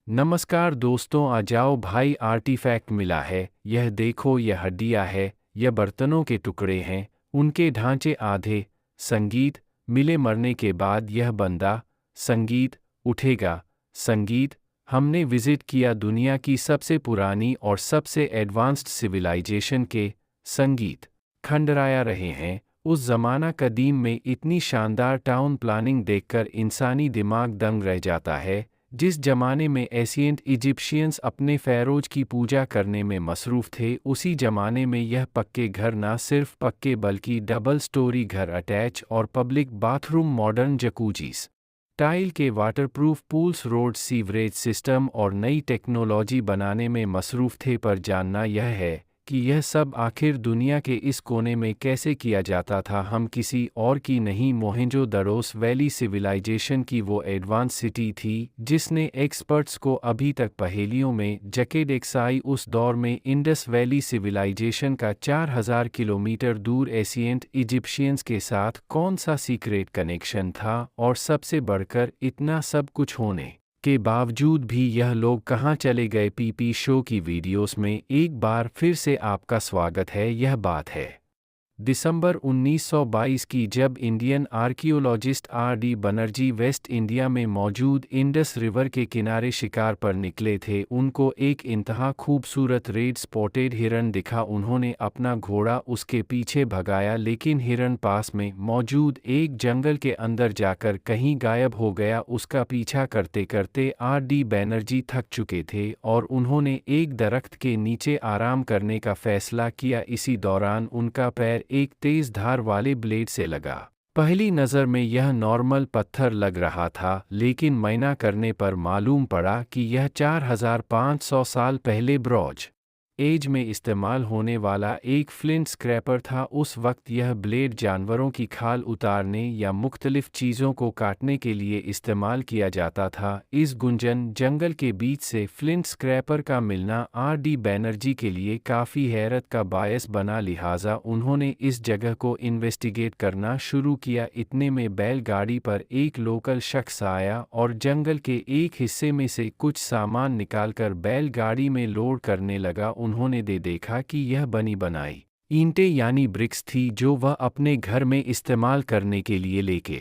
नमस्कार दोस्तों, आ जाओ भाई, आर्टिफैक्ट मिला है। यह देखो, यह हड्डियां है, यह बर्तनों के टुकड़े हैं, उनके ढांचे आधे। संगीत मिले मरने के बाद यह बंदा, संगीत उठेगा। संगीत हमने विजिट किया दुनिया की सबसे पुरानी और सबसे एडवांस्ड सिविलाइजेशन के संगीत खंडराया रहे हैं। उस जमाना कदीम में इतनी शानदार टाउन प्लानिंग देखकर इंसानी दिमाग दंग रह जाता है। जिस जमाने में एशिएंट इजिप्शियंस अपने फ़ैरोज की पूजा करने में मसरूफ़ थे, उसी जमाने में यह पक्के घर ना सिर्फ पक्के बल्कि डबल स्टोरी घर, अटैच और पब्लिक बाथरूम, मॉडर्न जकूजीज, टाइल के waterproof pools, road sewerage system और नई टेक्नोलॉजी बनाने में मसरूफ़ थे। पर जानना यह है कि यह सब आखिर दुनिया के इस कोने में कैसे किया जाता था। हम किसी और की नहीं, मोहेंजो-दड़ोस वैली सिविलाइजेशन की वो एडवांस सिटी थी जिसने एक्सपर्ट्स को अभी तक पहेलियों में जकेट एक्साई। उस दौर में इंडस वैली सिविलाइजेशन का 4000 किलोमीटर दूर एशिएंट इजिप्शियंस के साथ कौन सा सीक्रेट कनेक्शन था, और सबसे बढ़कर इतना सब कुछ होने के बावजूद भी यह लोग कहाँ चले गए। पीपी शो की वीडियोस में एक बार फिर से आपका स्वागत है। यह बात है दिसंबर 1922 की, जब Indian archaeologist RD. Banerjee waste India में मौजूद इंडस रिवर के किनारे शिकार पर निकले थे। उनको एक इंतहा खूबसूरत रेड स्पॉटेड हिरन दिखा। उन्होंने अपना घोड़ा उसके पीछे भगाया, लेकिन हिरन पास में मौजूद एक जंगल के अंदर जाकर कहीं गायब हो गया। उसका पीछा करते करते आर.डी. बनर्जी थक चुके थे और उन्होंने एक दरख्त के नीचे आराम करने का फैसला किया। इसी दौरान उनका पैर एक तेज धार वाले ब्लेड से लगा। पहली नज़र में यह नॉर्मल पत्थर लग रहा था, लेकिन मायना करने पर मालूम पड़ा कि यह 4500 साल पहले ब्रॉन्ज एज में इस्तेमाल होने वाला एक फ्लिंट स्क्रैपर था। उस वक्त यह ब्लेड जानवरों की खाल उतारने या मुख्तलिफ चीज़ों को काटने के लिए इस्तेमाल किया जाता था। इस गुंजन जंगल के बीच से फ्लिंट स्क्रैपर का मिलना आर.डी. बनर्जी के लिए काफ़ी हैरत का बायस बना, लिहाजा उन्होंने इस जगह को इन्वेस्टिगेट करना शुरू किया। इतने में बैलगाड़ी पर एक लोकल शख्स आया और जंगल के एक हिस्से में से कुछ सामान निकालकर बैलगाड़ी में लोड करने लगा। उन्होंने देखा कि यह बनी बनाई ईंटें यानी ब्रिक्स थी, जो वह अपने घर में इस्तेमाल करने के लिए लेके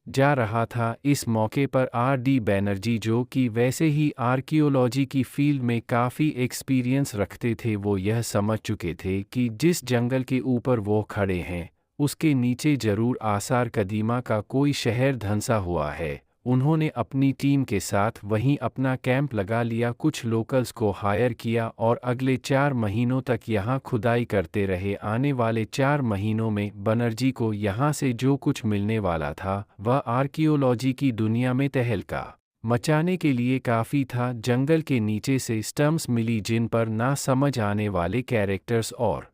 जा रहा था। इस मौके पर आर.डी. बनर्जी, जो कि वैसे ही आर्कियोलॉजी की फील्ड में काफ़ी एक्सपीरियंस रखते थे, वो यह समझ चुके थे कि जिस जंगल के ऊपर वो खड़े हैं उसके नीचे ज़रूर आसार कदीमा का कोई शहर धंसा हुआ है। उन्होंने अपनी टीम के साथ वहीं अपना कैंप लगा लिया, कुछ लोकल्स को हायर किया और अगले 4 महीनों तक यहाँ खुदाई करते रहे। आने वाले 4 महीनों में बनर्जी को यहाँ से जो कुछ मिलने वाला था वह आर्कियोलॉजी की दुनिया में तहलका मचाने के लिए काफ़ी था। जंगल के नीचे से स्टम्प्स मिली जिन पर ना समझ आने वाले कैरेक्टर्स और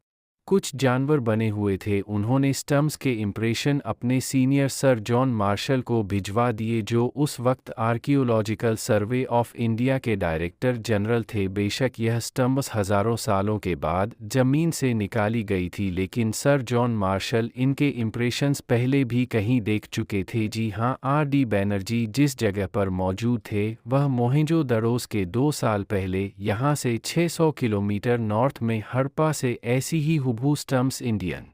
कुछ जानवर बने हुए थे। उन्होंने स्टम्प्स के इम्प्रेशन अपने सीनियर सर जॉन मार्शल को भिजवा दिए, जो उस वक्त आर्कियोलॉजिकल सर्वे ऑफ इंडिया के डायरेक्टर जनरल थे। बेशक यह स्टम्प्स हज़ारों सालों के बाद ज़मीन से निकाली गई थी, लेकिन सर जॉन मार्शल इनके इम्प्रेशंस पहले भी कहीं देख चुके थे। जी हाँ, आर.डी. बनर्जी जिस जगह पर मौजूद थे वह मोहेंजो-दड़ोस के 2 साल पहले यहाँ से 600 किलोमीटर नॉर्थ में हड़प्पा से ऐसी ही हुबहू stamps Indian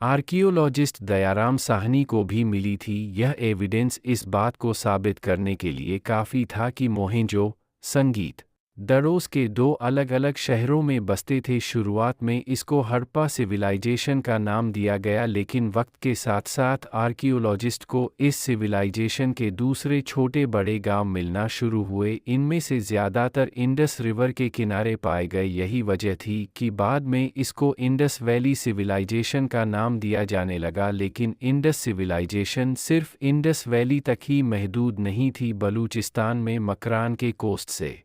archaeologist Dayaram Sahni को भी मिली थी। यह एविडेंस इस बात को साबित करने के लिए काफ़ी था कि मोहेंजो संगीत दड़ोस के 2 अलग अलग शहरों में बसते थे। शुरुआत में इसको हड़प्पा सिविलाइजेशन का नाम दिया गया, लेकिन वक्त के साथ साथ आर्कियोलॉजिस्ट को इस सिविलाइजेशन के दूसरे छोटे बड़े गांव मिलना शुरू हुए। इनमें से ज़्यादातर इंडस रिवर के किनारे पाए गए। यही वजह थी कि बाद में इसको इंडस वैली सिविलाइजेशन का नाम दिया जाने लगा। लेकिन इंडस सिविलाइजेशन सिर्फ इंडस वैली तक ही महदूद नहीं थी। बलूचिस्तान में मकरान के कोस्ट से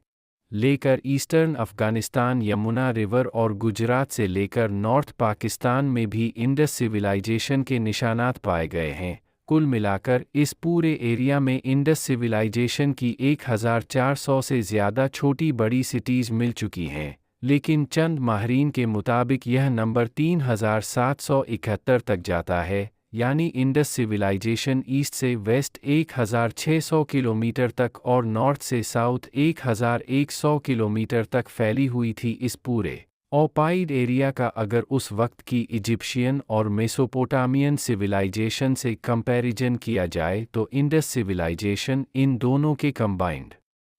लेकर ईस्टर्न अफ़गानिस्तान, यमुना रिवर और गुजरात से लेकर नॉर्थ पाकिस्तान में भी इंडस सिविलाइजेशन के निशानात पाए गए हैं। कुल मिलाकर इस पूरे एरिया में इंडस सिविलाइजेशन की 1400 से ज़्यादा छोटी बड़ी सिटीज़ मिल चुकी हैं, लेकिन चंद माहरीन के मुताबिक यह नंबर 3771 तक जाता है। यानी इंडस सिविलाइजेशन ईस्ट से वेस्ट 1600 किलोमीटर तक और नॉर्थ से साउथ 1100 किलोमीटर तक फैली हुई थी। इस पूरे ऑक्युपाइड एरिया का अगर उस वक्त की इजिप्शियन और मेसोपोटामियन सिविलाइजेशन से कंपैरिजन किया जाए तो इंडस सिविलाइजेशन इन दोनों के कंबाइंड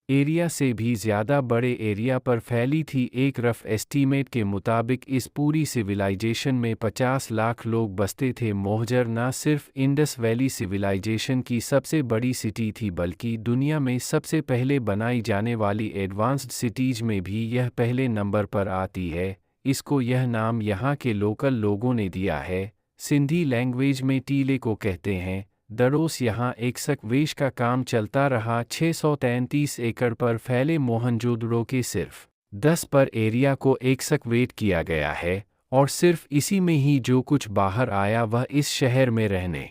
एरिया से भी ज़्यादा बड़े एरिया पर फैली थी। एक रफ एस्टीमेट के मुताबिक इस पूरी सिविलाइजेशन में 50 लाख लोग बसते थे। मोहजर न सिर्फ इंडस वैली सिविलाइजेशन की सबसे बड़ी सिटी थी बल्कि दुनिया में सबसे पहले बनाई जाने वाली एडवांस्ड सिटीज में भी यह पहले नंबर पर आती है। इसको यह नाम यहाँ के लोकल लोगों ने दिया है। सिंधी लैंग्वेज में टीले को कहते हैं। दरोस यहाँ एक्सकवेशन का काम चलता रहा। 633 एकड़ पर फैले मोहनजोदड़ो के सिर्फ 10 पर एरिया को एक्सकवेट किया गया है और सिर्फ इसी में ही जो कुछ बाहर आया वह इस शहर में रहने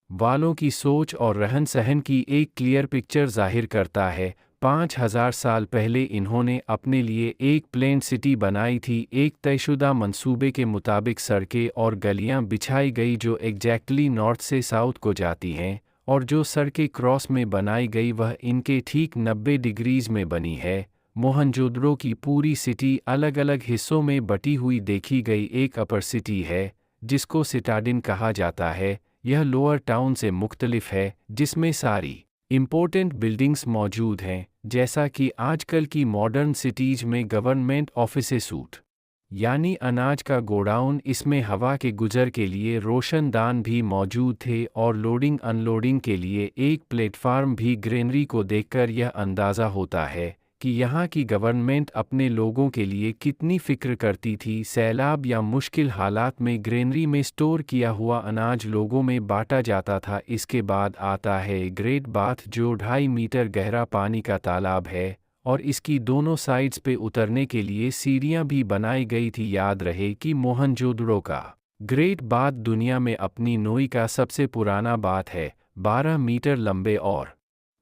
वालों की सोच और रहन सहन की एक क्लियर पिक्चर जाहिर करता है। 5000 साल पहले इन्होंने अपने लिए एक प्लेन सिटी बनाई थी। एक तयशुदा मंसूबे के मुताबिक सड़कें और गलियां बिछाई गई जो एग्जैक्टली नॉर्थ से साउथ को जाती हैं, और जो सड़कें क्रॉस में बनाई गई वह इनके ठीक 90 डिग्रीज में बनी है। मोहनजोदड़ो की पूरी सिटी अलग अलग हिस्सों में बटी हुई देखी गई। एक अपर सिटी है जिसको सिटाडिन कहा जाता है। यह लोअर टाउन से मुख्तलिफ है जिसमें सारी इम्पोर्टेंट बिल्डिंग्स मौजूद हैं, जैसा कि आजकल की मॉडर्न सिटीज में गवर्नमेंट ऑफिसें सूट यानी अनाज का गोडाउन। इसमें हवा के गुजर के लिए रोशनदान भी मौजूद थे और लोडिंग अनलोडिंग के लिए एक प्लेटफार्म भी। ग्रेनरी को देखकर यह अंदाज़ा होता है कि यहाँ की गवर्नमेंट अपने लोगों के लिए कितनी फ़िक्र करती थी। सैलाब या मुश्किल हालात में ग्रेनरी में स्टोर किया हुआ अनाज लोगों में बांटा जाता था। इसके बाद आता है ग्रेट बाथ जो 2.5 मीटर गहरा पानी का तालाब है और इसकी दोनों साइड्स पे उतरने के लिए सीढ़ियाँ भी बनाई गई थी। याद रहे कि मोहनजोदड़ो का ग्रेट बाथ दुनिया में अपनी नोई का सबसे पुराना बाथ है। 12 मीटर लंबे और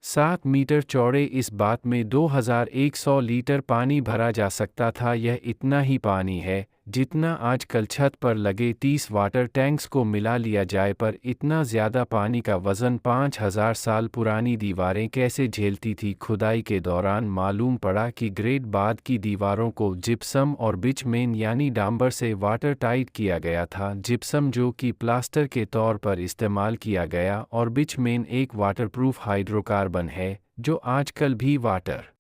7 मीटर चौड़े इस बाथ में 2100 लीटर पानी भरा जा सकता था। यह इतना ही पानी है जितना आजकल छत पर लगे 30 वाटर टैंक्स को मिला लिया जाए, पर इतना ज़्यादा पानी का वज़न 5000 साल पुरानी दीवारें कैसे झेलती थी। खुदाई के दौरान मालूम पड़ा कि ग्रेट बाथ की दीवारों को जिप्सम और बिचमेन यानी डांबर से वाटर टाइट किया गया था। जिप्सम जो कि प्लास्टर के तौर पर इस्तेमाल किया गया और बिचमेन एक वाटरप्रूफ हाइड्रोकार्बन है जो आजकल भी वाटर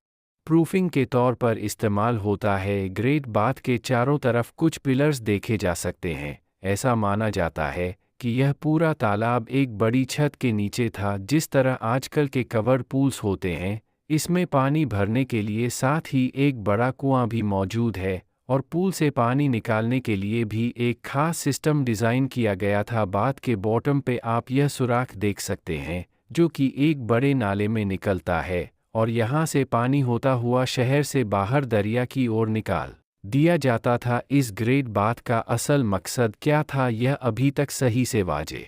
प्रूफिंग के तौर पर इस्तेमाल होता है। ग्रेट बाथ के चारों तरफ कुछ पिलर्स देखे जा सकते हैं। ऐसा माना जाता है कि यह पूरा तालाब एक बड़ी छत के नीचे था, जिस तरह आजकल के कवर्ड पूल्स होते हैं। इसमें पानी भरने के लिए साथ ही एक बड़ा कुआं भी मौजूद है और पूल से पानी निकालने के लिए भी एक खास सिस्टम डिज़ाइन किया गया था। बाथ के बॉटम पे आप यह सुराख देख सकते हैं जो कि एक बड़े नाले में निकलता है और यहाँ से पानी होता हुआ शहर से बाहर दरिया की ओर निकाल दिया जाता था। इस ग्रेट बाथ का असल मकसद क्या था यह अभी तक सही से वाजे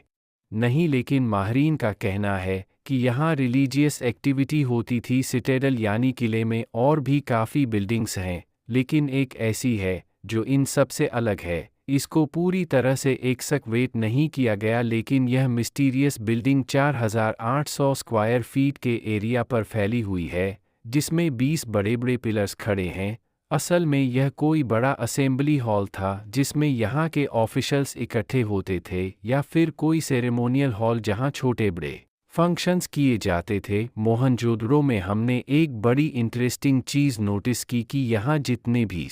नहीं, लेकिन माहिरीन का कहना है कि यहाँ रिलीजियस एक्टिविटी होती थी। सिटेडल यानी किले में और भी काफ़ी बिल्डिंग्स हैं, लेकिन एक ऐसी है जो इन सब से अलग है। इसको पूरी तरह से एक्सकवेट नहीं किया गया, लेकिन यह मिस्टीरियस बिल्डिंग 4800 स्क्वायर फीट के एरिया पर फैली हुई है जिसमें 20 बड़े बड़े पिलर्स खड़े हैं। असल में यह कोई बड़ा असेंबली हॉल था जिसमें यहाँ के ऑफिशियल्स इकट्ठे होते थे, या फिर कोई सेरेमोनियल हॉल जहाँ छोटे बड़े फंक्शंस किए जाते थे। मोहनजोदड़ो में हमने एक बड़ी इंटरेस्टिंग चीज़ नोटिस की कि यहाँ जितने भी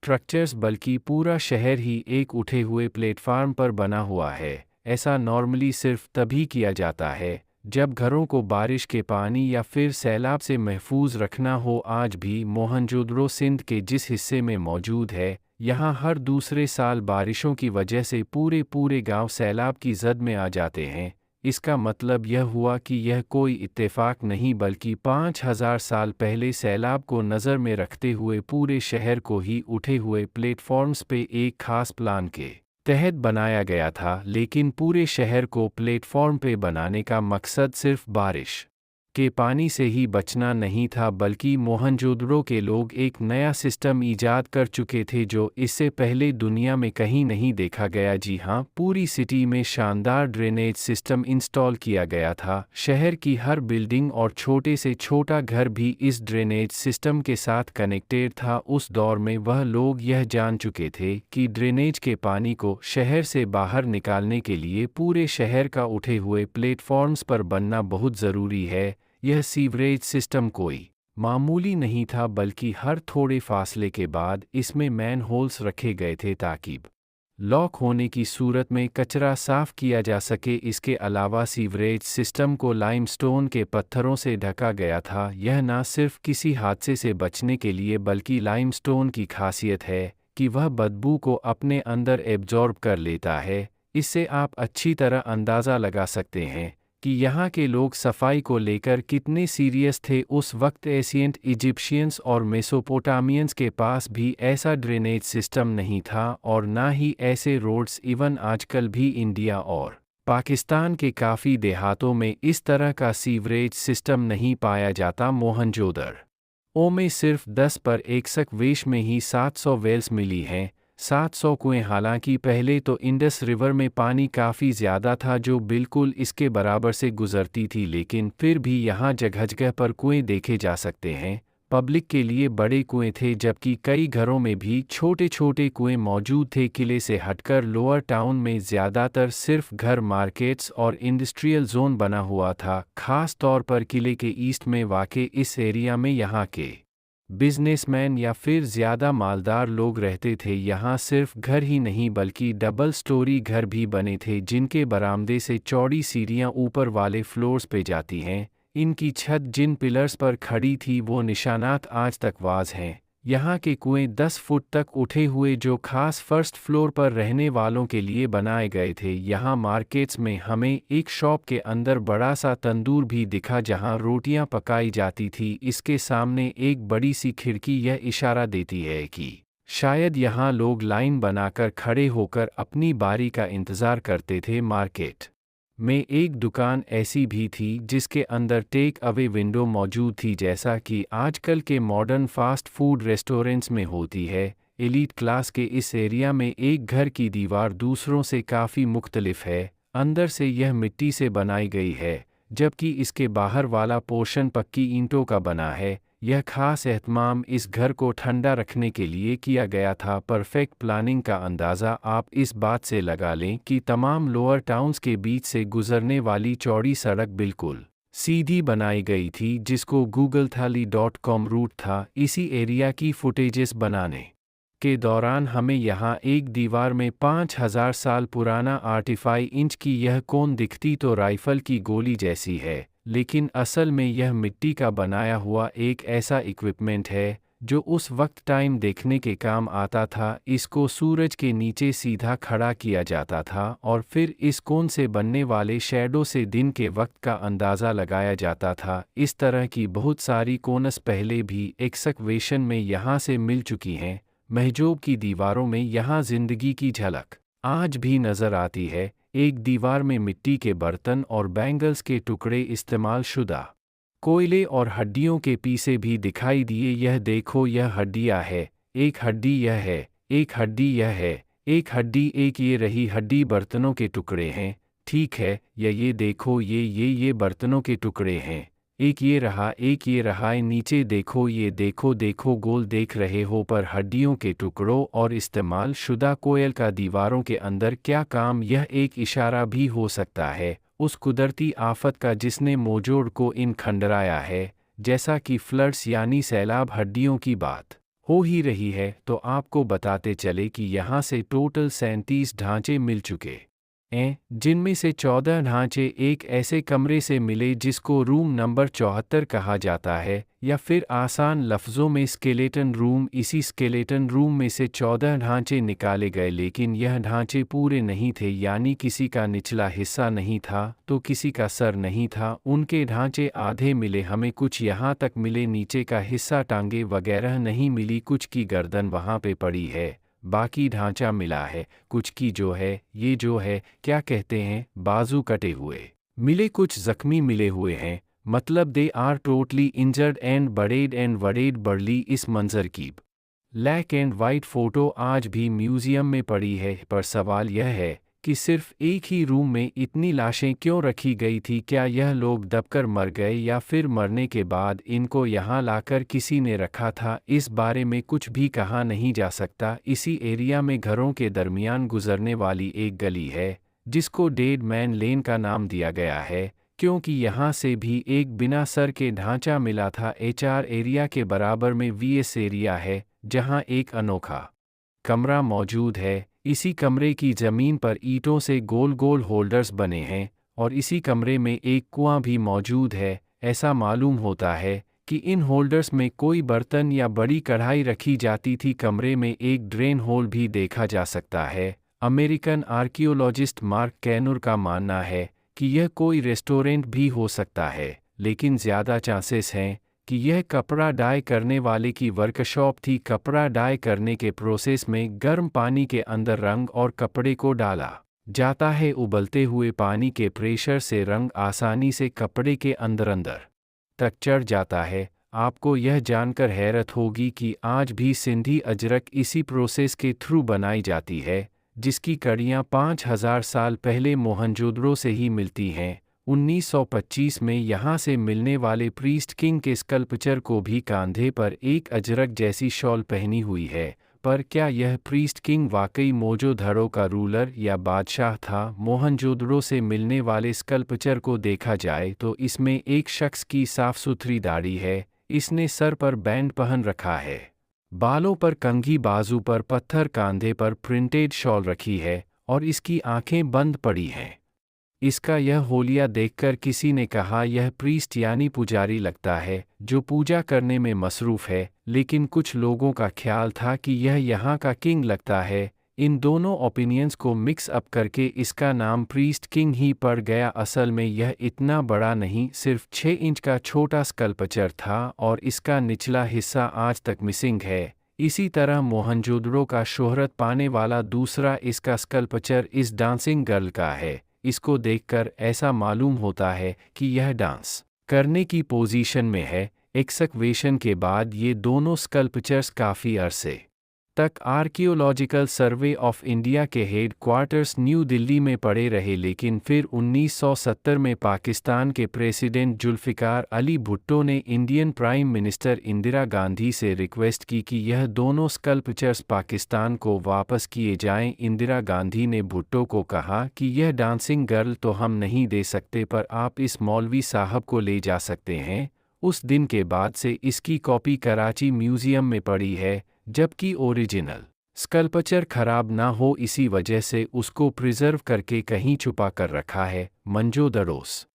स्ट्रक्चर्स बल्कि पूरा शहर ही एक उठे हुए प्लेटफार्म पर बना हुआ है। ऐसा नॉर्मली सिर्फ तभी किया जाता है जब घरों को बारिश के पानी या फिर सैलाब से महफूज रखना हो। आज भी मोहनजोदड़ो सिंध के जिस हिस्से में मौजूद है, यहाँ हर दूसरे साल बारिशों की वजह से पूरे गांव सैलाब की जद में आ जाते हैं। इसका मतलब यह हुआ कि यह कोई इत्तेफाक नहीं बल्कि 5000 साल पहले सैलाब को नज़र में रखते हुए पूरे शहर को ही उठे हुए प्लेटफॉर्म्स पे एक खास प्लान के तहत बनाया गया था। लेकिन पूरे शहर को प्लेटफॉर्म पे बनाने का मकसद सिर्फ बारिश के पानी से ही बचना नहीं था, बल्कि मोहनजोदड़ो के लोग एक नया सिस्टम ईजाद कर चुके थे जो इससे पहले दुनिया में कहीं नहीं देखा गया। जी हाँ, पूरी सिटी में शानदार ड्रेनेज सिस्टम इंस्टॉल किया गया था। शहर की हर बिल्डिंग और छोटे से छोटा घर भी इस ड्रेनेज सिस्टम के साथ कनेक्टेड था। उस दौर में वह लोग यह जान चुके थे कि ड्रेनेज के पानी को शहर से बाहर निकालने के लिए पूरे शहर का उठे हुए प्लेटफॉर्म्स पर बनना बहुत ज़रूरी है। यह सीवरेज सिस्टम कोई मामूली नहीं था, बल्कि हर थोड़े फासले के बाद इसमें मैन होल्स रखे गए थे ताकि लॉक होने की सूरत में कचरा साफ किया जा सके। इसके अलावा सीवरेज सिस्टम को लाइमस्टोन के पत्थरों से ढका गया था। यह न सिर्फ किसी हादसे से बचने के लिए, बल्कि लाइमस्टोन की खासियत है कि वह बदबू को अपने अंदर एब्जॉर्ब कर लेता है। इससे आप अच्छी तरह अंदाज़ा लगा सकते हैं कि यहाँ के लोग सफाई को लेकर कितने सीरियस थे। उस वक्त एशियंट इजिप्शियंस और मेसोपोटामियंस के पास भी ऐसा ड्रेनेज सिस्टम नहीं था, और ना ही ऐसे रोड्स। इवन आजकल भी इंडिया और पाकिस्तान के काफ़ी देहातों में इस तरह का सीवरेज सिस्टम नहीं पाया जाता। मोहनजोदड़ो में सिर्फ 10 वेश में ही 700 वेल्स मिली हैं, 700 कुएं। हालांकि पहले तो इंडस रिवर में पानी काफ़ी ज़्यादा था जो बिल्कुल इसके बराबर से गुज़रती थी, लेकिन फिर भी यहाँ जगह जगह पर कुएं देखे जा सकते हैं। पब्लिक के लिए बड़े कुएं थे, जबकि कई घरों में भी छोटे छोटे कुएं मौजूद थे। किले से हटकर लोअर टाउन में ज़्यादातर सिर्फ घर, मार्केट्स और इंडस्ट्रियल जोन बना हुआ था। ख़ास तौर पर किले के ईस्ट में वाक़े इस एरिया में यहाँ के बिजनेसमैन या फिर ज़्यादा मालदार लोग रहते थे। यहाँ सिर्फ घर ही नहीं, बल्कि डबल स्टोरी घर भी बने थे, जिनके बरामदे से चौड़ी सीढ़ियाँ ऊपर वाले फ्लोर्स पे जाती हैं। इनकी छत जिन पिलर्स पर खड़ी थी वो निशानात आज तक वाज हैं। यहाँ के कुएं 10 फुट तक उठे हुए जो खास फर्स्ट फ्लोर पर रहने वालों के लिए बनाए गए थे। यहाँ मार्केट्स में हमें एक शॉप के अंदर बड़ा सा तंदूर भी दिखा जहाँ रोटियाँ पकाई जाती थी। इसके सामने एक बड़ी सी खिड़की यह इशारा देती है कि शायद यहाँ लोग लाइन बनाकर खड़े होकर अपनी बारी का इंतज़ार करते थे। मार्केट में एक दुकान ऐसी भी थी जिसके अंदर टेक अवे विंडो मौजूद थी, जैसा कि आजकल के मॉडर्न फास्ट फूड रेस्टोरेंट्स में होती है। एलीट क्लास के इस एरिया में एक घर की दीवार दूसरों से काफ़ी मुख्तलिफ है। अंदर से यह मिट्टी से बनाई गई है, जबकि इसके बाहर वाला पोर्शन पक्की ईंटों का बना है। यह खास एहतमाम इस घर को ठंडा रखने के लिए किया गया था। परफेक्ट प्लानिंग का अंदाज़ा आप इस बात से लगा लें कि तमाम लोअर टाउन्स के बीच से गुजरने वाली चौड़ी सड़क बिल्कुल सीधी बनाई गई थी, जिसको googlethali.com रूट था। इसी एरिया की फुटेजेस बनाने के दौरान हमें यहाँ एक दीवार में 5000 साल पुराना 85 इंच की यह कोन दिखती तो राइफल की गोली जैसी है, लेकिन असल में यह मिट्टी का बनाया हुआ एक ऐसा इक्विपमेंट है जो उस वक्त टाइम देखने के काम आता था। इसको सूरज के नीचे सीधा खड़ा किया जाता था और फिर इस कोन से बनने वाले शैडो से दिन के वक्त का अंदाज़ा लगाया जाता था। इस तरह की बहुत सारी कोनस पहले भी एक्सकवेशन में यहाँ से मिल चुकी हैं। महजूब की दीवारों में यहाँ जिंदगी की झलक आज भी नज़र आती है। एक दीवार में मिट्टी के बर्तन और बैंगल्स के टुकड़े, इस्तेमाल शुदा कोयले और हड्डियों के पीसे भी दिखाई दिए। यह देखो, यह हड्डियाँ है, एक हड्डी यह है, एक हड्डी यह है, एक हड्डी, एक ये रही हड्डी बर्तनों के टुकड़े हैं। ठीक है, ये देखो, ये बर्तनों के टुकड़े हैं। एक ये रहा, एक ये रहा। नीचे देखो, ये देखो गोल देख रहे हो पर हड्डियों के टुकड़ों और इस्तेमाल शुदा कोयल का दीवारों के अंदर क्या काम। यह एक इशारा भी हो सकता है उस कुदरती आफत का जिसने मोजोड़ को इन खंडराया है। जैसा कि फ्लड्स यानी सैलाब हड्डियों की बात हो ही रही है, तो आपको बताते चले कि यहाँ से टोटल 37 ढांचे मिल चुके हैं, जिनमें से 14 ढांचे एक ऐसे कमरे से मिले जिसको रूम नंबर 74 कहा जाता है, या फिर आसान लफ्ज़ों में स्केलेटन रूम। इसी स्केलेटन रूम में से 14 ढांचे निकाले गए, लेकिन यह ढांचे पूरे नहीं थे, यानी किसी का निचला हिस्सा नहीं था तो किसी का सर नहीं था। उनके ढांचे आधे मिले हमें, कुछ यहाँ तक मिले, नीचे का हिस्सा, टांगे वगैरह नहीं मिली, कुछ की गर्दन वहाँ पे पड़ी है, बाकी ढांचा मिला है, कुछ की जो है, ये जो है क्या कहते हैं, बाजू कटे हुए मिले, कुछ जख्मी मिले हुए हैं। मतलब they are totally injured and battered badly. इस मंजर की ब्लैक एंड वाइट फोटो आज भी म्यूजियम में पड़ी है, पर सवाल यह है कि सिर्फ एक ही रूम में इतनी लाशें क्यों रखी गई थी? क्या यह लोग दबकर मर गए या फिर मरने के बाद इनको यहाँ लाकर किसी ने रखा था? इस बारे में कुछ भी कहा नहीं जा सकता। इसी एरिया में घरों के दरमियान गुजरने वाली एक गली है जिसको डेड मैन लेन का नाम दिया गया है, क्योंकि यहाँ से भी एक बिना सर के ढांचा मिला था। HR एरिया के बराबर में VS एरिया है जहाँ एक अनोखा कमरा मौजूद है। इसी कमरे की जमीन पर ईंटों से गोल गोल होल्डर्स बने हैं और इसी कमरे में एक कुआं भी मौजूद है। ऐसा मालूम होता है कि इन होल्डर्स में कोई बर्तन या बड़ी कढ़ाई रखी जाती थी। कमरे में एक ड्रेन होल भी देखा जा सकता है। अमेरिकन आर्कियोलॉजिस्ट मार्क कैनुर का मानना है कि यह कोई रेस्टोरेंट भी हो सकता है, लेकिन ज़्यादा चांसेस हैं कि यह कपड़ा डाई करने वाले की वर्कशॉप थी। कपड़ा डाई करने के प्रोसेस में गर्म पानी के अंदर रंग और कपड़े को डाला जाता है। उबलते हुए पानी के प्रेशर से रंग आसानी से कपड़े के अंदर तक चढ़ जाता है। आपको यह जानकर हैरत होगी कि आज भी सिंधी अजरक इसी प्रोसेस के थ्रू बनाई जाती है, जिसकी कड़ियाँ 5000 साल पहले मोहनजोदड़ो से ही मिलती हैं। 1925 में यहाँ से मिलने वाले प्रीस्ट किंग के स्कल्पचर को भी कंधे पर एक अजरक जैसी शॉल पहनी हुई है। पर क्या यह प्रीस्ट किंग वाकई मोहनजोदड़ो का रूलर या बादशाह था? मोहनजोदड़ो से मिलने वाले स्कल्पचर को देखा जाए तो इसमें एक शख्स की साफ सुथरी दाढ़ी है। इसने सर पर बैंड पहन रखा है, बालों पर कंघी, बाजू पर पत्थर, कंधे पर प्रिंटेड शॉल रखी है और इसकी आंखें बंद पड़ी हैं। इसका यह होलिया देखकर किसी ने कहा यह प्रीस्ट यानी पुजारी लगता है जो पूजा करने में मसरूफ है, लेकिन कुछ लोगों का ख्याल था कि यह यहाँ का किंग लगता है। इन दोनों ओपिनियंस को मिक्स अप करके इसका नाम प्रीस्ट किंग ही पड़ गया। असल में यह इतना बड़ा नहीं, सिर्फ 6 इंच का छोटा स्कल्पचर था और इसका निचला हिस्सा आज तक मिसिंग है। इसी तरह मोहनजोदड़ो का शोहरत पाने वाला दूसरा इसका स्कल्पचर इस डांसिंग गर्ल का है। इसको देखकर ऐसा मालूम होता है कि यह डांस करने की पोजीशन में है। एक्सकवेशन के बाद ये दोनों स्कल्पचर्स काफ़ी अरसे तक आर्कियोलॉजिकल सर्वे ऑफ इंडिया के हेड क्वार्टर्स न्यू दिल्ली में पड़े रहे, लेकिन फिर 1970 में पाकिस्तान के प्रेसिडेंट जुल्फ़िकार अली भुट्टो ने Indian prime minister Indira Gandhi से रिक्वेस्ट की कि यह दोनों स्कल्पचर्स पाकिस्तान को वापस किए जाएं। इंदिरा गांधी ने भुट्टो को कहा कि यह डांसिंग गर्ल तो हम नहीं दे सकते, पर आप इस मौलवी साहब को ले जा सकते हैं। उस दिन के बाद से इसकी कॉपी कराची म्यूज़ियम में पड़ी है, जबकि ओरिजिनल स्कल्पचर खराब ना हो इसी वजह से उसको प्रिजर्व करके कहीं छुपा कर रखा है। मोहनजोदड़ोस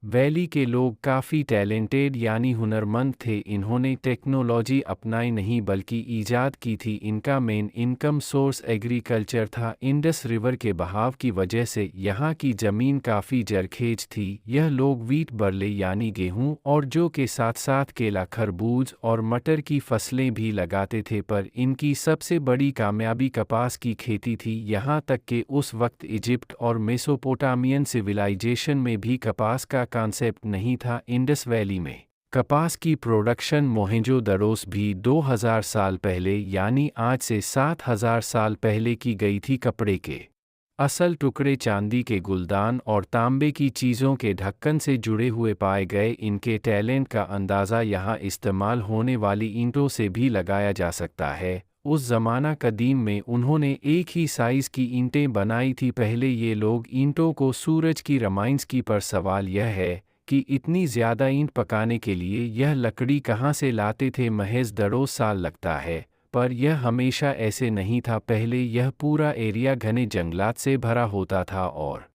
वैली के लोग काफ़ी टैलेंटेड यानी हुनरमंद थे। इन्होंने टेक्नोलॉजी अपनाई नहीं बल्कि ईजाद की थी। इनका मेन इनकम सोर्स एग्रीकल्चर था। इंडस रिवर के बहाव की वजह से यहाँ की ज़मीन काफ़ी जरखेज थी। यह लोग वीट, बरले यानी गेहूँ और जौ के साथ साथ केला, खरबूज और मटर की फसलें भी लगाते थे, पर इनकी सबसे बड़ी कामयाबी कपास की खेती थी। यहाँ तक कि उस वक्त इजिप्ट और मेसोपोटामियन सिविलाइजेशन में भी कपास का कॉन्सेप्ट नहीं था। इंडस वैली में कपास की प्रोडक्शन मोहनजोदड़ोस भी 2000 साल पहले यानी आज से 7000 साल पहले की गई थी। कपड़े के असल टुकड़े चांदी के गुलदान और तांबे की चीज़ों के ढक्कन से जुड़े हुए पाए गए। इनके टैलेंट का अंदाज़ा यहाँ इस्तेमाल होने वाली ईंटों से भी लगाया जा सकता है। उस ज़माना कदीम में उन्होंने एक ही साइज़ की ईंटें बनाई थी। पहले ये लोग ईंटों को सूरज की रमाइंस की, पर सवाल यह है कि इतनी ज़्यादा ईंट पकाने के लिए यह लकड़ी कहाँ से लाते थे? महज 1.5 साल लगता है, पर यह हमेशा ऐसे नहीं था। पहले यह पूरा एरिया घने जंगलात से भरा होता था और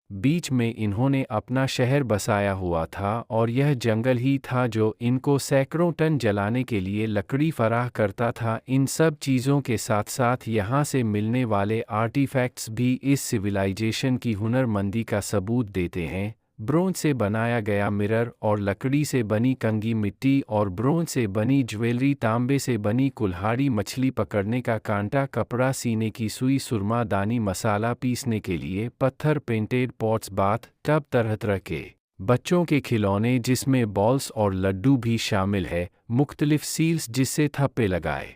बीच में इन्होंने अपना शहर बसाया हुआ था और यह जंगल ही था जो इनको सैकड़ों टन जलाने के लिए लकड़ी फराह करता था। इन सब चीज़ों के साथ साथ यहाँ से मिलने वाले आर्टिफैक्ट्स भी इस सिविलाइजेशन की हुनरमंदी का सबूत देते हैं। ब्रोंज से बनाया गया मिरर और लकड़ी से बनी कंघी, मिट्टी और ब्रोंज से बनी ज्वेलरी, तांबे से बनी कुल्हाड़ी, मछली पकड़ने का कांटा, कपड़ा सीने की सुई, सुरमादानी, मसाला पीसने के लिए पत्थर, पेंटेड पॉट्स, बाथ टब, तरह तरह के बच्चों के खिलौने जिसमें बॉल्स और लड्डू भी शामिल है, मुख्तलिफ सील्स जिससे थप्पे लगाए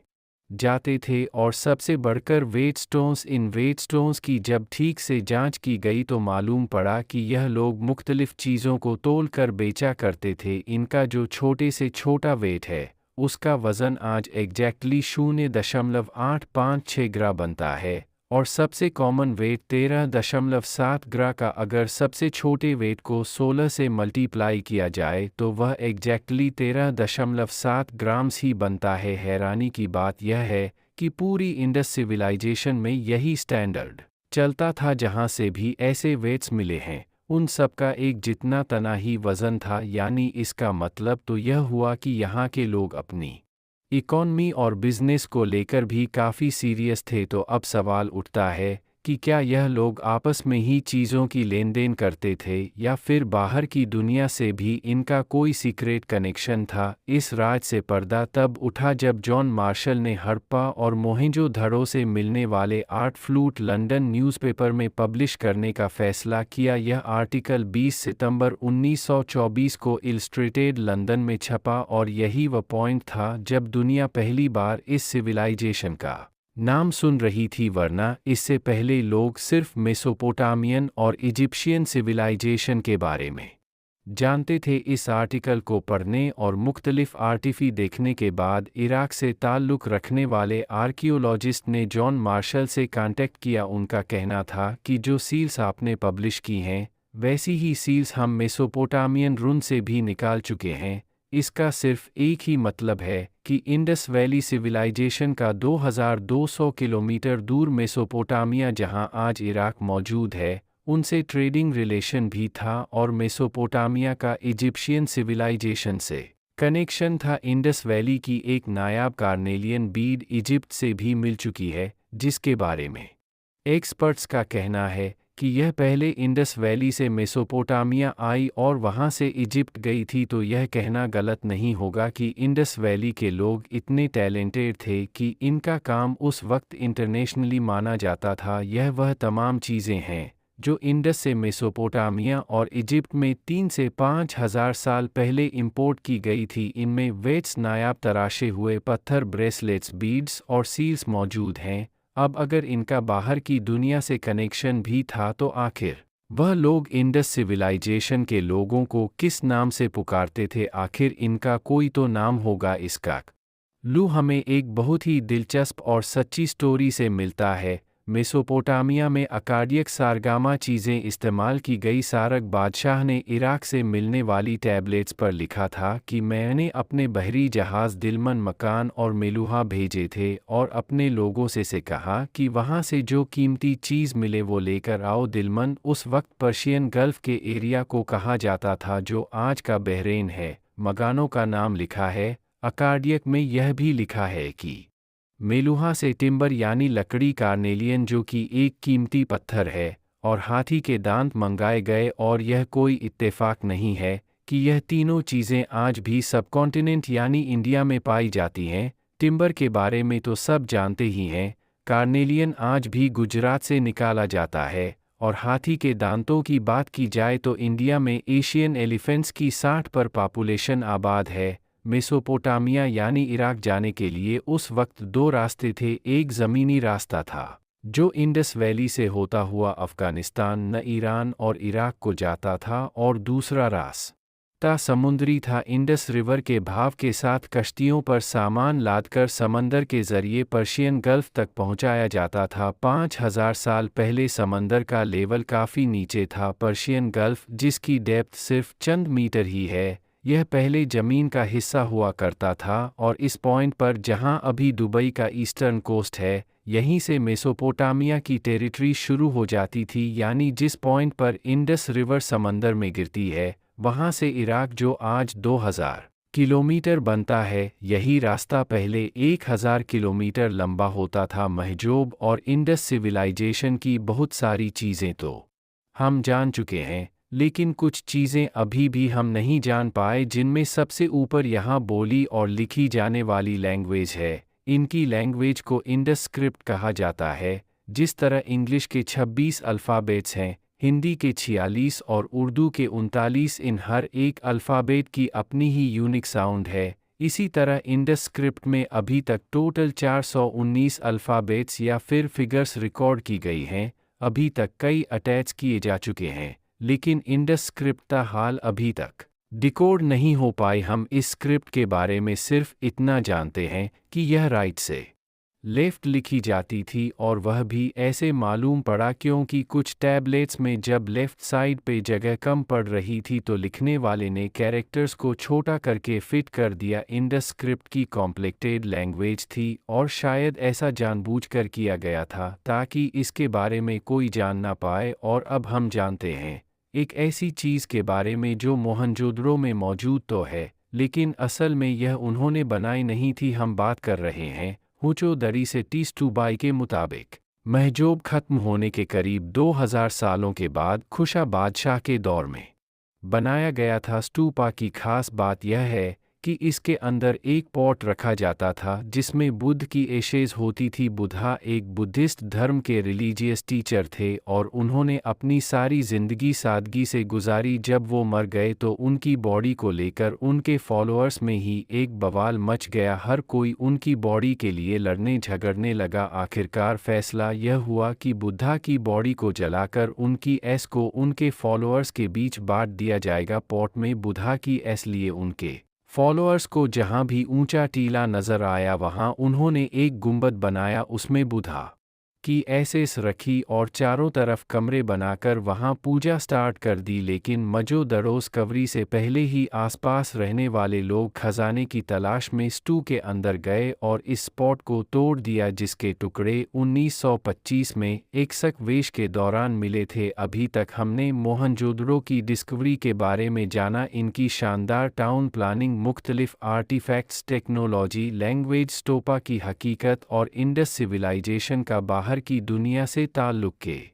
जाते थे, और सबसे बढ़कर वेटस्टोन्स। इन वेटस्टोन्स की जब ठीक से जांच की गई तो मालूम पड़ा कि यह लोग मुख्तलिफ चीज़ों को तोल कर बेचा करते थे। इनका जो छोटे से छोटा वेट है उसका वज़न आज एग्जैक्टली 0.856 ग्रा बनता है, और सबसे कॉमन वेट 13.7 ग्रा का। अगर सबसे छोटे वेट को 16 से मल्टीप्लाई किया जाए तो वह एग्जैक्टली 13.7 ग्राम्स ही बनता है। हैरानी की बात यह है कि पूरी इंडस सिविलाइजेशन में यही स्टैंडर्ड चलता था। जहाँ से भी ऐसे वेट्स मिले हैं उन सब का एक जितना तना ही वज़न था। यानी इसका मतलब तो यह हुआ कि यहाँ के लोग अपनी इकॉनमी और बिजनेस को लेकर भी काफ़ी सीरियस थे। तो अब सवाल उठता है कि क्या यह लोग आपस में ही चीज़ों की लेन देन करते थे या फिर बाहर की दुनिया से भी इनका कोई सीक्रेट कनेक्शन था। इस राज से पर्दा तब उठा जब जॉन मार्शल ने हड़प्पा और मोहेंजो-दड़ो से मिलने वाले आर्ट फ्लूट लंदन न्यूज़पेपर में पब्लिश करने का फैसला किया। यह आर्टिकल 20 सितंबर 1924 को इलस्ट्रेटेड लंदन में छपा, और यही वह पॉइंट था जब दुनिया पहली बार इस सिविलाइजेशन का नाम सुन रही थी, वरना इससे पहले लोग सिर्फ मेसोपोटामियन और इजिप्शियन सिविलाइजेशन के बारे में जानते थे। इस आर्टिकल को पढ़ने और मुख्तलिफ आर्टिफी देखने के बाद इराक से ताल्लुक़ रखने वाले आर्कियोलॉजिस्ट ने जॉन मार्शल से कांटेक्ट किया। उनका कहना था कि जो सील्स आपने पब्लिश की हैं वैसी ही सील्स हम मेसोपोटामियन रुन से भी निकाल चुके हैं। इसका सिर्फ एक ही मतलब है कि इंडस वैली सिविलाइजेशन का 2200 किलोमीटर दूर मेसोपोटामिया, जहां आज इराक मौजूद है, उनसे ट्रेडिंग रिलेशन भी था, और मेसोपोटामिया का इजिप्शियन सिविलाइजेशन से कनेक्शन था। इंडस वैली की एक नायाब कार्नेलियन बीड इजिप्ट से भी मिल चुकी है, जिसके बारे में एक्सपर्ट्स का कहना है कि यह पहले इंडस वैली से मेसोपोटामिया आई और वहां से इजिप्ट गई थी। तो यह कहना गलत नहीं होगा कि इंडस वैली के लोग इतने टैलेंटेड थे कि इनका काम उस वक्त इंटरनेशनली माना जाता था। यह वह तमाम चीज़ें हैं जो इंडस से मेसोपोटामिया और इजिप्ट में 3 से 5 हज़ार साल पहले इंपोर्ट की गई थी। इनमें वेट्स, नायाब तराशे हुए पत्थर, ब्रेसलेट्स, बीड्स और सील्स मौजूद हैं। अब अगर इनका बाहर की दुनिया से कनेक्शन भी था तो आखिर वह लोग इंडस सिविलाइजेशन के लोगों को किस नाम से पुकारते थे? आखिर इनका कोई तो नाम होगा। इसका क्लू हमें एक बहुत ही दिलचस्प और सच्ची स्टोरी से मिलता है। मेसोपोटामिया में अकाडियक सारगामा चीज़ें इस्तेमाल की गई। सारग बादशाह ने इराक से मिलने वाली टैबलेट्स पर लिखा था कि मैंने अपने बहरी जहाज़ दिलमन, मकान और मेलुहा भेजे थे और अपने लोगों से कहा कि वहाँ से जो कीमती चीज़ मिले वो लेकर आओ। दिलमन उस वक्त पर्शियन गल्फ़ के एरिया को कहा जाता था जो आज का बहरेन है। मकानों का नाम लिखा है। अकाडियक में यह भी लिखा है कि मेलुहा से टिम्बर यानी लकड़ी, कार्नेलियन जो कि एक कीमती पत्थर है, और हाथी के दांत मंगाए गए। और यह कोई इत्तेफाक नहीं है कि यह तीनों चीज़ें आज भी सबकॉन्टिनेंट यानी इंडिया में पाई जाती हैं। टिम्बर के बारे में तो सब जानते ही हैं। कार्नेलियन आज भी गुजरात से निकाला जाता है, और हाथी के दांतों की बात की जाए तो इंडिया में एशियन एलिफेंट्स की 60 पर पॉपुलेशन आबाद है। मेसोपोटामिया यानी इराक जाने के लिए उस वक्त 2 रास्ते थे। एक ज़मीनी रास्ता था जो इंडस वैली से होता हुआ अफ़गानिस्तान, न ईरान और इराक को जाता था, और दूसरा रास्ता समुद्री था। इंडस रिवर के बहाव के साथ कश्तियों पर सामान लादकर समंदर के ज़रिए पर्शियन गल्फ़ तक पहुंचाया जाता था। 5000 साल पहले समंदर का लेवल काफ़ी नीचे था। पर्शियन गल्फ़, जिसकी डेप्थ सिर्फ चंद मीटर ही है, यह पहले ज़मीन का हिस्सा हुआ करता था, और इस पॉइंट पर जहां अभी दुबई का ईस्टर्न कोस्ट है, यहीं से मेसोपोटामिया की टेरिटरी शुरू हो जाती थी। यानी जिस पॉइंट पर इंडस रिवर समंदर में गिरती है, वहां से इराक जो आज 2000 किलोमीटर बनता है, यही रास्ता पहले 1000 किलोमीटर लंबा होता था। महजूब और इंडस सिविलाइजेशन की बहुत सारी चीज़ें तो हम जान चुके हैं, लेकिन कुछ चीज़ें अभी भी हम नहीं जान पाए, जिनमें सबसे ऊपर यहाँ बोली और लिखी जाने वाली लैंग्वेज है। इनकी लैंग्वेज को इंडस स्क्रिप्ट कहा जाता है। जिस तरह इंग्लिश के 26 अल्फ़ाबेट्स हैं, हिंदी के 46 और उर्दू के 39। इन हर एक अल्फ़ाबेट की अपनी ही यूनिक साउंड है। इसी तरह इंडस स्क्रिप्ट में अभी तक टोटल 419 अल्फ़ाबेट्स या फिर फिगर्स रिकॉर्ड की गई हैं। अभी तक कई अटैच किए जा चुके हैं, लेकिन इंडस स्क्रिप्ट का हाल अभी तक डिकोड नहीं हो पाई। हम इस स्क्रिप्ट के बारे में सिर्फ इतना जानते हैं कि यह राइट से लेफ्ट लिखी जाती थी, और वह भी ऐसे मालूम पड़ा क्योंकि कुछ टैबलेट्स में जब लेफ्ट साइड पे जगह कम पड़ रही थी तो लिखने वाले ने कैरेक्टर्स को छोटा करके फिट कर दिया। इंडस स्क्रिप्ट की कॉम्प्लिकेटेड लैंग्वेज थी और शायद ऐसा जानबूझकर किया गया था ताकि इसके बारे में कोई जान ना पाए। और अब हम जानते हैं एक ऐसी चीज़ के बारे में जो मोहनजोदड़ो में मौजूद तो है, लेकिन असल में यह उन्होंने बनाई नहीं थी। हम बात कर रहे हैं हुचो दरी से टीस्टूबाई के मुताबिक महजूब खत्म होने के करीब 2000 सालों के बाद खुशा बादशाह के दौर में बनाया गया था। स्टूपा की खास बात यह है कि इसके अंदर एक पॉट रखा जाता था जिसमें बुद्ध की एशेज होती थी। बुद्धा एक बुद्धिस्ट धर्म के रिलीजियस टीचर थे और उन्होंने अपनी सारी जिंदगी सादगी से गुजारी। जब वो मर गए तो उनकी बॉडी को लेकर उनके फॉलोअर्स में ही एक बवाल मच गया। हर कोई उनकी बॉडी के लिए लड़ने झगड़ने लगा। आखिरकार फैसला यह हुआ कि बुद्धा की बॉडी को जलाकर उनकी एस को उनके फॉलोअर्स के बीच बांट दिया जाएगा। पॉट में बुद्धा की एस लिए उनके फॉलोअर्स को जहां भी ऊंचा टीला नजर आया वहां उन्होंने एक गुंबद बनाया, उसमें बुद्धा की एसेस रखी और चारों तरफ कमरे बनाकर वहां पूजा स्टार्ट कर दी। लेकिन मोहनजोदड़ो कवरी से पहले ही आसपास रहने वाले लोग खजाने की तलाश में स्टू के अंदर गए और इस स्पॉट को तोड़ दिया जिसके टुकड़े 1925 में एक्सक वेश के दौरान मिले थे। अभी तक हमने मोहनजोदड़ो की डिस्कवरी के बारे में जाना, इनकी शानदार टाउन प्लानिंग, मुख्तलिफ आर्टिफैक्ट्स, टेक्नोलॉजी, लैंग्वेज, स्टोपा की हकीकत और इंडस सिविलाइजेशन का बाहर की दुनिया से ताल्लुक के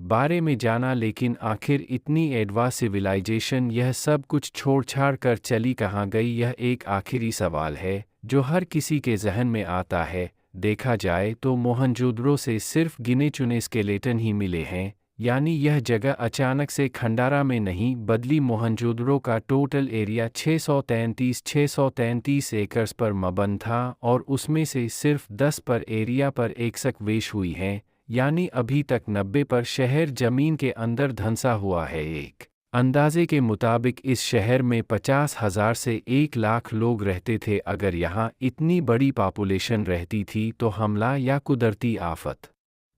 बारे में जाना। लेकिन आखिर इतनी एडवांस सिविलाइजेशन यह सब कुछ छोड़ छाड़ कर चली कहाँ गई? यह एक आखिरी सवाल है जो हर किसी के जहन में आता है। देखा जाए तो मोहनजोदड़ो से सिर्फ गिने चुने स्केलेटन ही मिले हैं, यानी यह जगह अचानक से खंडारा में नहीं बदली। मोहनजोदड़ो का टोटल एरिया 633 एकर्स पर मबन था और उसमें से सिर्फ 10 पर एरिया पर एक्सक वेश हुई हैं, यानी अभी तक 90 पर शहर जमीन के अंदर धंसा हुआ है। एक अंदाजे के मुताबिक इस शहर में 50,000 से 1 लाख लोग रहते थे। अगर यहाँ इतनी बड़ी पॉपुलेशन रहती थी तो हमला या कुदरती आफत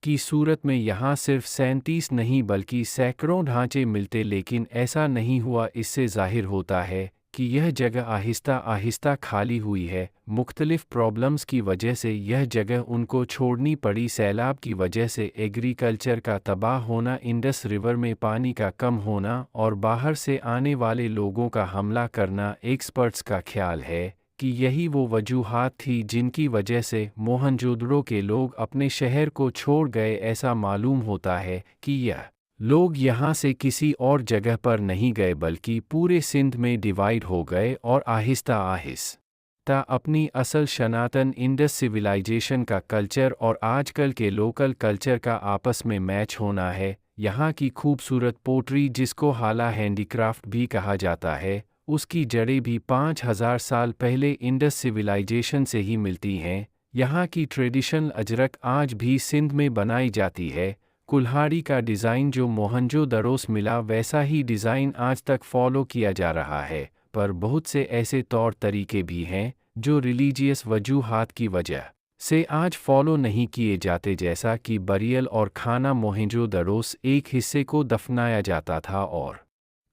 की सूरत में यहाँ सिर्फ 37 नहीं बल्कि सैकड़ों ढांचे मिलते, लेकिन ऐसा नहीं हुआ। इससे जाहिर होता है कि यह जगह आहिस्ता आहिस्ता खाली हुई है। मुख्तलिफ प्रॉब्लम्स की वजह से यह जगह उनको छोड़नी पड़ी। सैलाब की वजह से एग्रीकल्चर का तबाह होना, इंडस रिवर में पानी का कम होना और बाहर से आने वाले लोगों का हमला करना। एक्सपर्ट्स का ख्याल है कि यही वो वजूहात थी जिनकी वजह से मोहनजोदड़ो के लोग अपने शहर को छोड़ गए। ऐसा मालूम होता है कि यह लोग यहाँ से किसी और जगह पर नहीं गए बल्कि पूरे सिंध में डिवाइड हो गए और आहिस्ता आहिस्ता अपनी असल सनातन इंडस सिविलाइजेशन का कल्चर और आजकल के लोकल कल्चर का आपस में मैच होना है। यहाँ की खूबसूरत पोट्री, जिसको हाला हैंडीक्राफ्ट भी कहा जाता है, उसकी जड़ें भी 5000 साल पहले इंडस सिविलाइजेशन से ही मिलती हैं। यहाँ की ट्रेडिशनल अजरक आज भी सिंध में बनाई जाती है। कुल्हाड़ी का डिज़ाइन जो मोहनजोदड़ो से मिला वैसा ही डिज़ाइन आज तक फॉलो किया जा रहा है, पर बहुत से ऐसे तौर तरीके भी हैं जो रिलीजियस वजूहात की वजह से आज फॉलो नहीं किए जाते, जैसा कि बरियल और खाना। मोहनजोदड़ो एक हिस्से को दफनाया जाता था और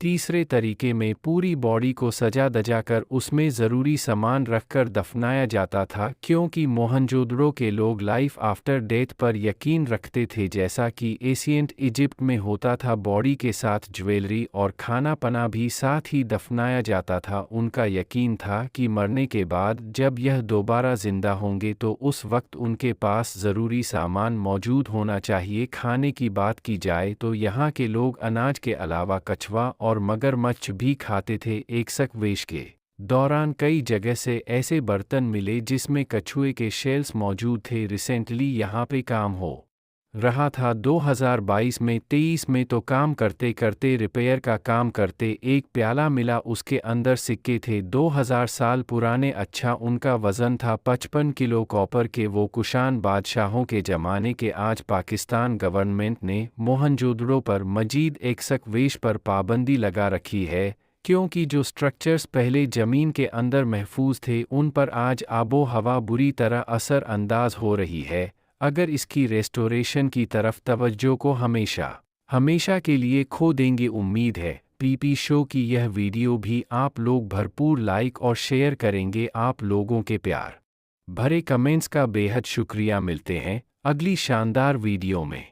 तीसरे तरीके में पूरी बॉडी को सजा दजा कर उसमें ज़रूरी सामान रखकर दफनाया जाता था, क्योंकि मोहनजोदड़ो के लोग लाइफ आफ्टर डेथ पर यकीन रखते थे, जैसा कि एशियंट इजिप्ट में होता था। बॉडी के साथ ज्वेलरी और खाना पना भी साथ ही दफनाया जाता था। उनका यकीन था कि मरने के बाद जब यह दोबारा जिंदा होंगे तो उस वक्त उनके पास ज़रूरी सामान मौजूद होना चाहिए। खाने की बात की जाए तो यहाँ के लोग अनाज के अलावा कछुआ और मगरमच्छ भी खाते थे। एक्सक वेश के दौरान कई जगह से ऐसे बर्तन मिले जिसमें कछुए के शेल्स मौजूद थे। रिसेंटली यहाँ पे काम हो रहा था 2022 में 23 में तो काम करते करते रिपेयर का काम करते एक प्याला मिला, उसके अंदर सिक्के थे 2000 साल पुराने। अच्छा, उनका वज़न था 55 किलो कॉपर के, वो कुशान बादशाहों के ज़माने के। आज पाकिस्तान गवर्नमेंट ने मोहनजोदड़ो पर मजीद एक्सकवेशन पर पाबंदी लगा रखी है, क्योंकि जो स्ट्रक्चर्स पहले ज़मीन के अंदर महफूज थे उन पर आज आबो हवा बुरी तरह असर अंदाज हो रही है। अगर इसकी रेस्टोरेशन की तरफ तवज्जो को हमेशा के लिए खो देंगे। उम्मीद है पीपी शो की यह वीडियो भी आप लोग भरपूर लाइक और शेयर करेंगे। आप लोगों के प्यार भरे कमेंट्स का बेहद शुक्रिया। मिलते हैं अगली शानदार वीडियो में।